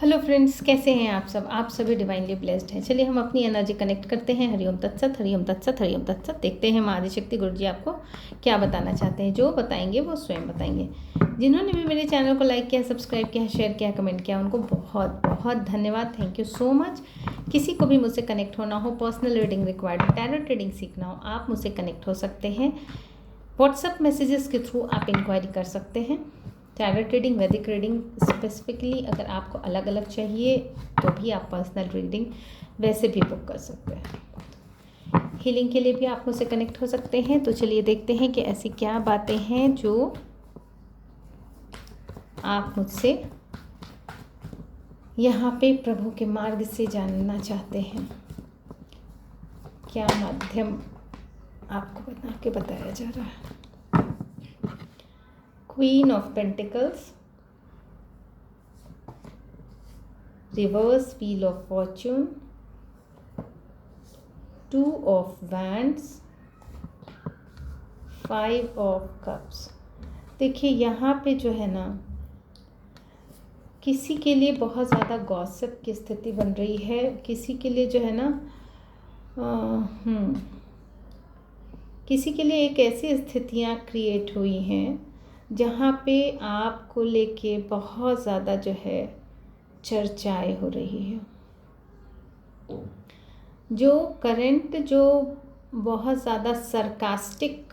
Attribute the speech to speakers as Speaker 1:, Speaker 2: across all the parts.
Speaker 1: Hello friends, कैसे हैं आप सब? आप सभी डिवाइनली ब्लेस्ड हैं। चलिए हम अपनी एनर्जी कनेक्ट करते हैं। हरिओम तत्सत, हरिओम तत्सत, हरिओम तत्सत। देखते हैं माँ आदिशक्ति गुरु जी आपको क्या बताना चाहते हैं। जो बताएंगे वो स्वयं बताएंगे। जिन्होंने भी मेरे चैनल को लाइक किया, सब्सक्राइब किया, शेयर किया, कमेंट किया, उनको बहुत बहुत धन्यवाद। Thank you so much. किसी को भी मुझसे कनेक्ट होना हो, personal reading required, tarot reading सीखना हो, आप मुझसे कनेक्ट हो सकते हैं। व्हाट्सएप मैसेजेस के थ्रू आप इंक्वायरी कर सकते हैं। टैरो रीडिंग, वैदिक रीडिंग स्पेसिफिकली अगर आपको अलग अलग चाहिए तो भी आप पर्सनल रीडिंग वैसे भी बुक कर सकते हैं। हीलिंग के लिए भी आप मुझसे कनेक्ट हो सकते हैं। तो चलिए देखते हैं कि ऐसी क्या बातें हैं जो आप मुझसे यहाँ पे प्रभु के मार्ग से जानना चाहते हैं। क्या माध्यम आपको बना के बताया जा रहा है। Queen of pentacles, reverse wheel of Fortune, two of wands, five of cups. देखिए यहाँ पे जो है ना, किसी के लिए बहुत ज़्यादा गॉसिप की स्थिति बन रही है। किसी के लिए जो है ना किसी के लिए एक ऐसी स्थितियाँ क्रिएट हुई हैं जहाँ पे आपको लेके बहुत ज़्यादा जो है चर्चाएं हो रही है। जो करंट जो बहुत ज़्यादा सरकास्टिक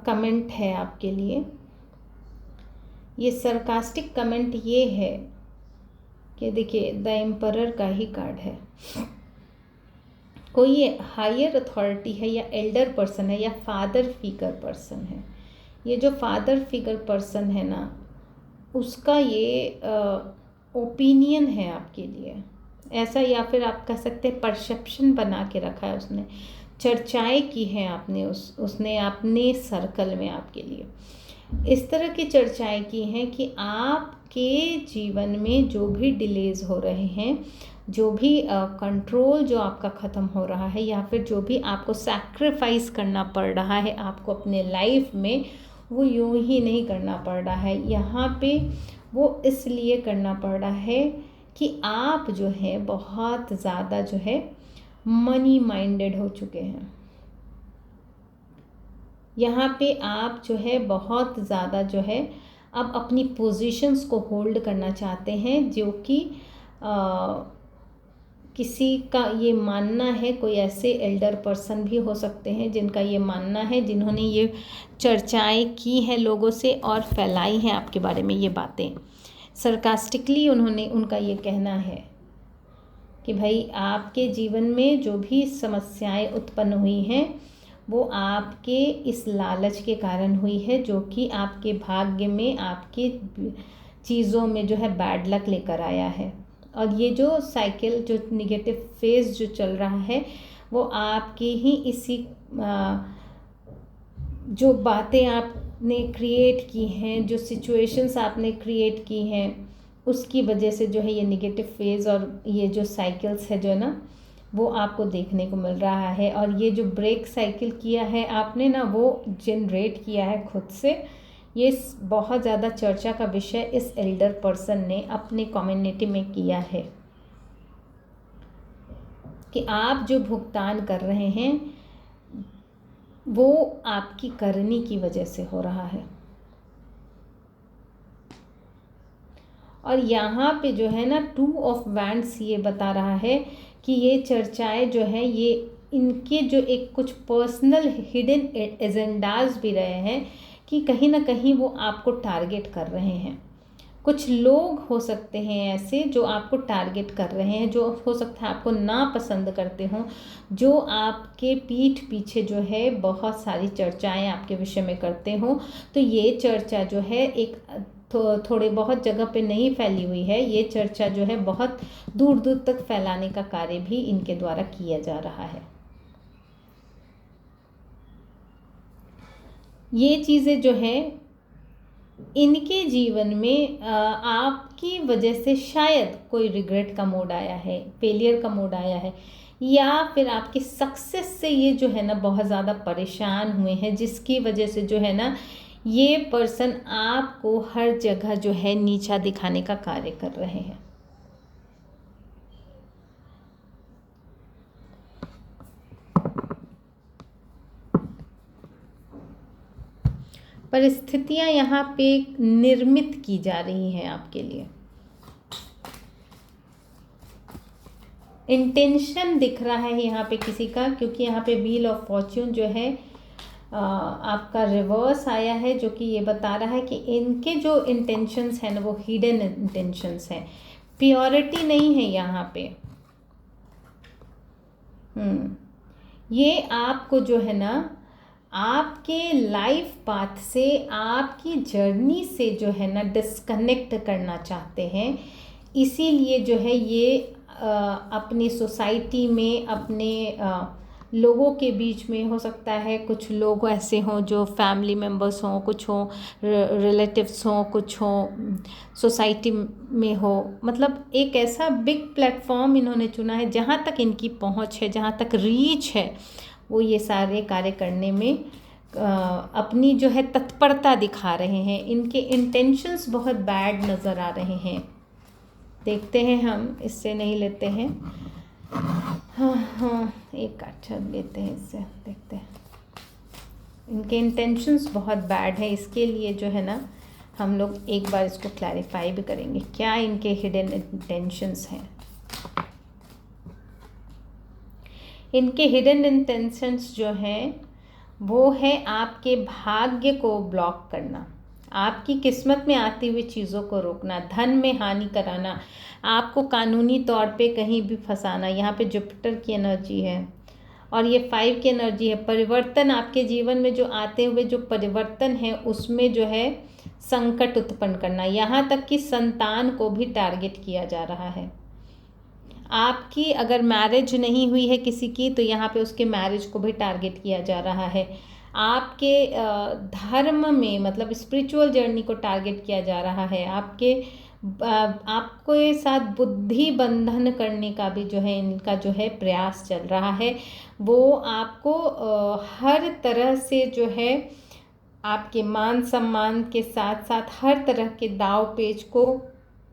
Speaker 1: कमेंट है आपके लिए, ये सरकास्टिक कमेंट ये है कि देखिए द एम्परर का ही कार्ड है। कोई हायर अथॉरिटी है या एल्डर पर्सन है या फादर फिगर पर्सन है। ये जो फादर फिगर पर्सन है ना, उसका ये ओपिनियन है आपके लिए ऐसा, या फिर आप कह सकते हैं परसेप्शन बना के रखा है उसने, चर्चाएं की हैं आपने उसने अपने सर्कल में आपके लिए इस तरह की चर्चाएं की हैं कि आपके जीवन में जो भी डिलेज हो रहे हैं, जो भी कंट्रोल जो आपका ख़त्म हो रहा है, या फिर जो भी आपको सैक्रिफाइस करना पड़ रहा है आपको अपने लाइफ में, वो यूं ही नहीं करना पड़ रहा है। यहाँ पे वो इसलिए करना पड़ रहा है कि आप जो है बहुत ज़्यादा जो है मनी माइंडेड हो चुके हैं। यहाँ पे आप जो है बहुत ज़्यादा जो है अब अपनी पोजीशंस को होल्ड करना चाहते हैं, जो कि किसी का ये मानना है, कोई ऐसे एल्डर पर्सन भी हो सकते हैं जिनका ये मानना है, जिन्होंने ये चर्चाएं की हैं लोगों से और फैलाई हैं आपके बारे में ये बातें सरकास्टिकली। उनका ये कहना है कि भाई आपके जीवन में जो भी समस्याएं उत्पन्न हुई हैं वो आपके इस लालच के कारण हुई है, जो कि आपके भाग्य में आपके चीज़ों में जो है बैड लक लेकर आया है। और ये जो साइकिल, जो निगेटिव फेज जो चल रहा है, वो आपके ही इसी जो बातें आपने क्रिएट की हैं, जो सिचुएशंस आपने क्रिएट की हैं, उसकी वजह से जो है ये निगेटिव फेज और ये जो साइकिल्स है जो है ना, वो आपको देखने को मिल रहा है। और ये जो ब्रेक साइकिल किया है आपने ना, वो जनरेट किया है खुद से। ये बहुत ज़्यादा चर्चा का विषय इस एल्डर पर्सन ने अपने कम्युनिटी में किया है कि आप जो भुगतान कर रहे हैं वो आपकी करनी की वजह से हो रहा है। और यहाँ पे जो है ना, टू ऑफ वैंड्स ये बता रहा है कि ये चर्चाएं जो है ये इनके जो एक कुछ पर्सनल हिडन एजेंडाज भी रहे हैं कि कहीं ना कहीं वो आपको टारगेट कर रहे हैं। कुछ लोग हो सकते हैं ऐसे जो आपको टारगेट कर रहे हैं, जो हो सकता है आपको ना पसंद करते हों, जो आपके पीठ पीछे जो है बहुत सारी चर्चाएं आपके विषय में करते हों। तो ये चर्चा जो है एक थोड़े बहुत जगह पे नहीं फैली हुई है। ये चर्चा जो है बहुत दूर दूर तक फैलाने का कार्य भी इनके द्वारा किया जा रहा है। ये चीज़ें जो है इनके जीवन में आपकी वजह से शायद कोई रिग्रेट का मोड आया है, फेलियर का मोड आया है, या फिर आपकी सक्सेस से ये जो है ना बहुत ज़्यादा परेशान हुए हैं, जिसकी वजह से जो है ना ये पर्सन आपको हर जगह जो है नीचा दिखाने का कार्य कर रहे हैं। परिस्थितियां यहाँ पे निर्मित की जा रही हैं आपके लिए। इंटेंशन दिख रहा है यहाँ पे किसी का, क्योंकि यहाँ पे व्हील ऑफ फॉर्च्यून जो है आपका रिवर्स आया है, जो कि ये बता रहा है कि इनके जो इंटेंशंस हैं ना वो हिडन इंटेंशंस हैं, प्योरिटी नहीं है यहाँ पे। ये आपको जो है ना आपके लाइफ पाथ से, आपकी जर्नी से जो है ना डिस्कनेक्ट करना चाहते हैं। इसीलिए जो है ये अपनी सोसाइटी में, अपने लोगों के बीच में, हो सकता है कुछ लोग ऐसे हों जो फैमिली मेम्बर्स हों, कुछ हों रिलेटिव्स हों, कुछ हों सोसाइटी में हो, मतलब एक ऐसा बिग प्लेटफॉर्म इन्होंने चुना है जहाँ तक इनकी पहुँच है, जहाँ तक रीच है, वो ये सारे कार्य करने में अपनी जो है तत्परता दिखा रहे हैं। इनके इंटेंशंस बहुत बैड नज़र आ रहे हैं। देखते हैं, हम इससे नहीं लेते हैं। हाँ, एक अच्छा लेते हैं इससे, देखते हैं। इनके इंटेंशंस बहुत बैड है, इसके लिए जो है ना हम लोग एक बार इसको क्लैरिफाई भी करेंगे, क्या इनके हिडन इंटेंशंस हैं। इनके हिडन इंटेंशंस जो हैं वो है आपके भाग्य को ब्लॉक करना, आपकी किस्मत में आती हुई चीज़ों को रोकना, धन में हानि कराना, आपको कानूनी तौर पे कहीं भी फंसाना। यहाँ पे जुपिटर की एनर्जी है और ये 5 की एनर्जी है। परिवर्तन, आपके जीवन में जो आते हुए जो परिवर्तन है उसमें जो है संकट उत्पन्न करना, यहाँ तक कि संतान को भी टारगेट किया जा रहा है। आपकी अगर मैरिज नहीं हुई है किसी की, तो यहाँ पे उसके मैरिज को भी टारगेट किया जा रहा है। आपके धर्म में, मतलब स्पिरिचुअल जर्नी को टारगेट किया जा रहा है। आपको ये साथ बुद्धि बंधन करने का भी जो है इनका जो है प्रयास चल रहा है। वो आपको हर तरह से जो है आपके मान सम्मान के साथ साथ हर तरह के दाव पेच को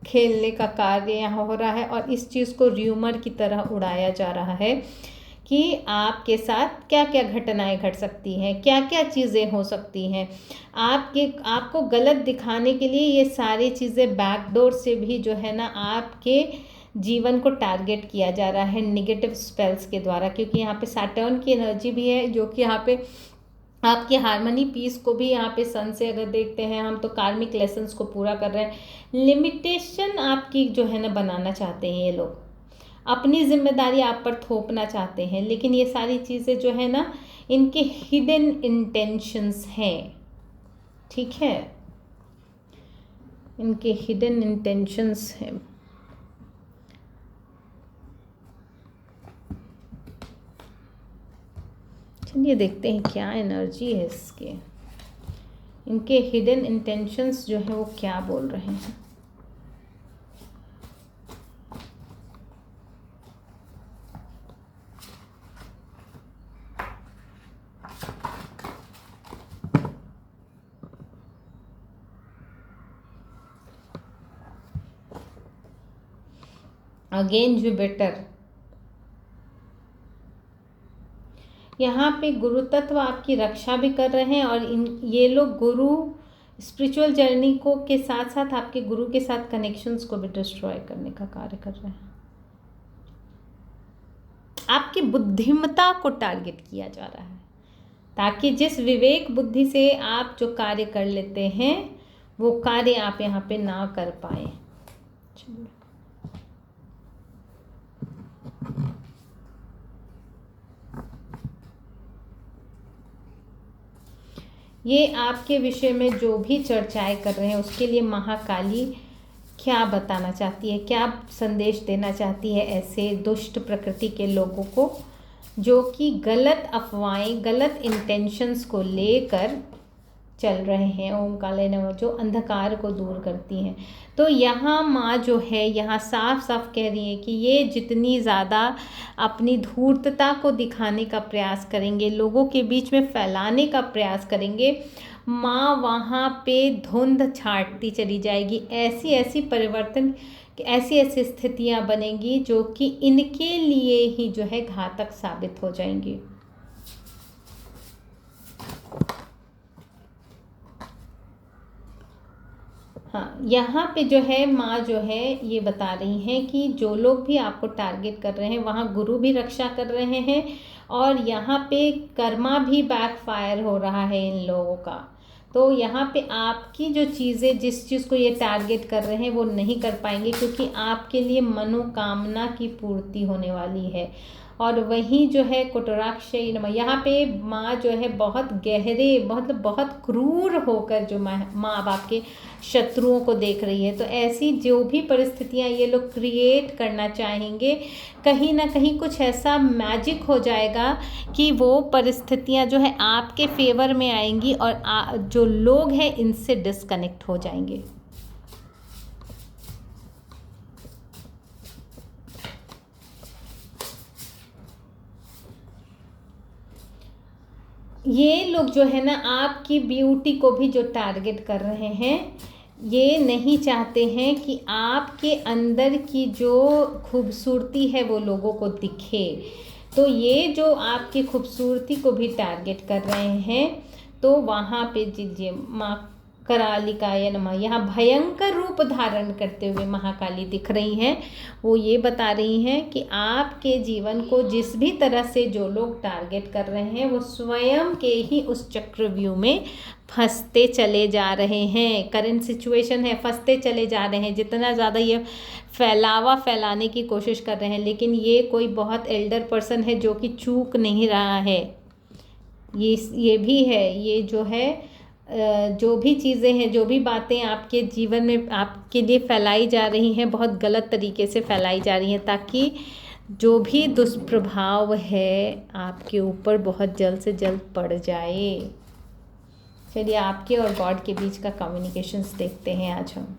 Speaker 1: खेलने का कार्य यहाँ हो रहा है। और इस चीज़ को र्यूमर की तरह उड़ाया जा रहा है कि आपके साथ क्या क्या घटनाएं घट सकती हैं, क्या क्या चीज़ें हो सकती हैं। आपको गलत दिखाने के लिए ये सारी चीज़ें बैकडोर से भी जो है ना आपके जीवन को टारगेट किया जा रहा है नेगेटिव स्पेल्स के द्वारा। क्योंकि यहाँ पे सैटर्न की एनर्जी भी है, जो कि यहाँ पे आपकी हार्मनी पीस को भी, यहाँ पे सन से अगर देखते हैं हम, तो कार्मिक लेसन्स को पूरा कर रहे हैं। लिमिटेशन आपकी जो है ना बनाना चाहते हैं ये लोग, अपनी जिम्मेदारी आप पर थोपना चाहते हैं। लेकिन ये सारी चीज़ें जो है ना इनके हिडन इंटेंशंस हैं, ठीक है, इनके हिडन इंटेंशंस हैं। चलिए देखते हैं क्या एनर्जी है इसके, इनके हिडन इंटेंशंस जो है वो क्या बोल रहे हैं। अगेन जुपिटर, यहाँ पे गुरु तत्व आपकी रक्षा भी कर रहे हैं। और ये लोग गुरु स्पिरिचुअल जर्नी को के साथ साथ आपके गुरु के साथ कनेक्शंस को भी डिस्ट्रॉय करने का कार्य कर रहे हैं। आपकी बुद्धिमत्ता को टारगेट किया जा रहा है, ताकि जिस विवेक बुद्धि से आप जो कार्य कर लेते हैं वो कार्य आप यहाँ पे ना कर पाए। ये आपके विषय में जो भी चर्चाएं कर रहे हैं उसके लिए महाकाली क्या बताना चाहती है, क्या संदेश देना चाहती है ऐसे दुष्ट प्रकृति के लोगों को जो कि गलत अफवाहें, गलत इंटेंशंस को लेकर चल रहे हैं। ओम काले नमः, जो अंधकार को दूर करती हैं। तो यहाँ माँ जो है यहाँ साफ साफ कह रही है कि ये जितनी ज़्यादा अपनी धूर्तता को दिखाने का प्रयास करेंगे, लोगों के बीच में फैलाने का प्रयास करेंगे, माँ वहाँ पे धुंध छाटती चली जाएगी। ऐसी ऐसी परिवर्तन, ऐसी ऐसी स्थितियाँ बनेंगी जो कि इनके लिए ही जो है घातक साबित हो जाएंगी। हाँ, यहाँ पे जो है माँ जो है ये बता रही हैं कि जो लोग भी आपको टारगेट कर रहे हैं वहाँ गुरु भी रक्षा कर रहे हैं, और यहाँ पे कर्मा भी बैकफायर हो रहा है इन लोगों का। तो यहाँ पे आपकी जो चीज़ें, जिस चीज़ को ये टारगेट कर रहे हैं वो नहीं कर पाएंगे, क्योंकि आपके लिए मनोकामना की पूर्ति होने वाली है। और वहीं जो है कुटराक्षयी नमः, यहाँ पे माँ जो है बहुत गहरे, मतलब बहुत क्रूर होकर जो माँ बाप के शत्रुओं को देख रही है। तो ऐसी जो भी परिस्थितियाँ ये लोग क्रिएट करना चाहेंगे, कहीं ना कहीं कुछ ऐसा मैजिक हो जाएगा कि वो परिस्थितियाँ जो है आपके फेवर में आएंगी और जो लोग हैं इनसे डिस्कनेक्ट हो जाएंगे। ये लोग जो है ना आपकी ब्यूटी को भी जो टारगेट कर रहे हैं, ये नहीं चाहते हैं कि आपके अंदर की जो खूबसूरती है वो लोगों को दिखे। तो ये जो आपकी खूबसूरती को भी टारगेट कर रहे हैं, तो वहाँ पे जी माँ करालिकाय नमः, यहाँ भयंकर रूप धारण करते हुए महाकाली दिख रही हैं। वो ये बता रही हैं कि आपके जीवन को जिस भी तरह से जो लोग टारगेट कर रहे हैं वो स्वयं के ही उस चक्रव्यूह में फंसते चले जा रहे हैं। करंट सिचुएशन है, फंसते चले जा रहे हैं। जितना ज़्यादा ये फैलाने की कोशिश कर रहे हैं, लेकिन ये कोई बहुत एल्डर पर्सन है जो कि चूक नहीं रहा है। ये भी है, ये जो है जो भी चीज़ें हैं, जो भी बातें आपके जीवन में आपके लिए फैलाई जा रही हैं, बहुत गलत तरीके से फैलाई जा रही हैं, ताकि जो भी दुष्प्रभाव है आपके ऊपर बहुत जल्द से जल्द पड़ जाए। चलिए आपके और गॉड के बीच का कम्युनिकेशंस देखते हैं आज हम।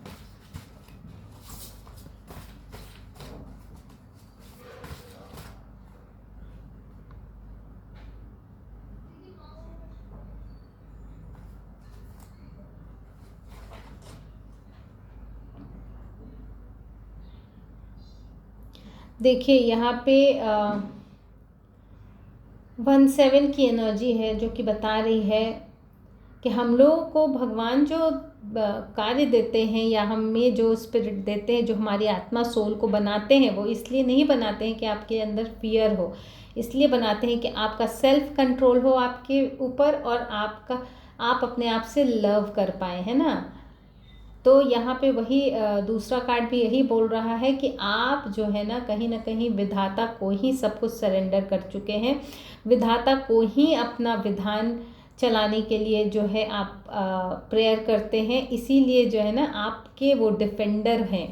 Speaker 1: देखिए यहाँ पे 1/7 की एनर्जी है जो कि बता रही है कि हम लोगों को भगवान जो कार्य देते हैं या हमें जो स्पिरिट देते हैं, जो हमारी आत्मा सोल को बनाते हैं, वो इसलिए नहीं बनाते हैं कि आपके अंदर फियर हो, इसलिए बनाते हैं कि आपका सेल्फ कंट्रोल हो आपके ऊपर और आप अपने आप से लव कर पाए, है ना। तो यहाँ पे वही दूसरा कार्ड भी यही बोल रहा है कि आप जो है ना कहीं विधाता को ही सब कुछ सरेंडर कर चुके हैं। विधाता को ही अपना विधान चलाने के लिए जो है आप प्रेयर करते हैं, इसीलिए जो है ना आपके वो डिफेंडर हैं,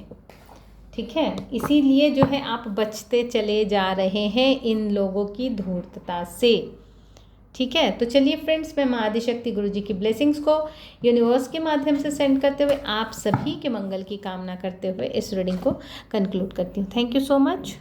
Speaker 1: ठीक है। इसीलिए जो है आप बचते चले जा रहे हैं इन लोगों की धूर्तता से, ठीक है। तो चलिए फ्रेंड्स, मैं माँ आदिशक्ति गुरु जी की ब्लेसिंग्स को यूनिवर्स के माध्यम से सेंड करते हुए आप सभी के मंगल की कामना करते हुए इस रीडिंग को कंक्लूड करती हूँ। Thank you so much.